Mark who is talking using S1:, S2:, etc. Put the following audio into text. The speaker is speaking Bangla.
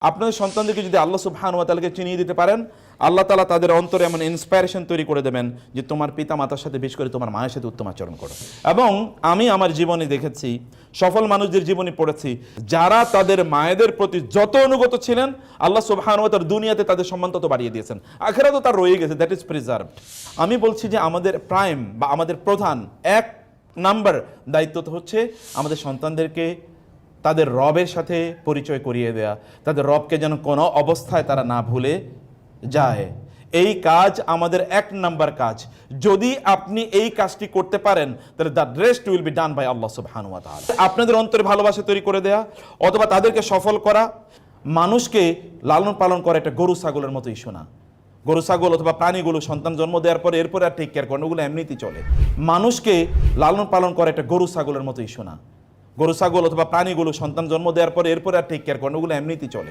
S1: আপনাদের সন্তানদেরকে যদি আল্লাহ সুবহানাহু ওয়া তাআলাকে চিনিয়ে দিতে পারেন, আল্লাহ তাআলা তাদের অন্তরে এমন ইন্সপায়ারেশন তৈরি করে দেবেন যে তোমার পিতা মাতার সাথে, বিশেষ করে তোমার মায়ের সাথে উত্তম আচরণ করো। এবং আমি আমার জীবনে দেখেছি, সফল মানুষদের জীবনে পড়েছি, যারা তাদের মায়েদের প্রতি যত অনুগত ছিলেন, আল্লাহ সুবহানাহু ওয়া তাআলা দুনিয়াতে তাদের সম্মান তত বাড়িয়ে দিয়েছেন, আখিরাতেও তার রয়ে গেছে, দ্যাট ইজ প্রিজার্ভড। আমি বলছি যে আমাদের প্রাইম বা আমাদের প্রধান এক নাম্বার দায়িত্ব তো হচ্ছে আমাদের সন্তানদেরকে তাদের রবের সাথে পরিচয় করিয়ে দেয়া, তাদের রবকে যেন কোনো অবস্থায় তারা না ভুলে যায়। এই কাজ আমাদের এক নাম্বার কাজ। যদি আপনি এই কাজটি করতে পারেন, তাহলে the rest will be done by Allah সুবহানাহু ওয়া তাআলা। আপনাদের অন্তরে ভালোবাসা তৈরি করে দেয়া অথবা তাদেরকে সফল করা, মানুষকে লালন পালন করা একটা গরু ছাগলের মতো ইস্যু না। গরু ছাগল অথবা প্রাণীগুলো সন্তান জন্ম দেওয়ার পরে এরপরে আর টেক কেয়ার করেন, ওগুলো এমনিতেই চলে। মানুষকে লালন পালন করা একটা গরু ছাগলের মতো ইস্যু না। গরু ছাগল অথবা প্রাণীগুলো সন্তান জন্ম দেওয়ার পরে এরপরে আর টেক কেয়ার করেন, ওগুলো এমনিতেই চলে।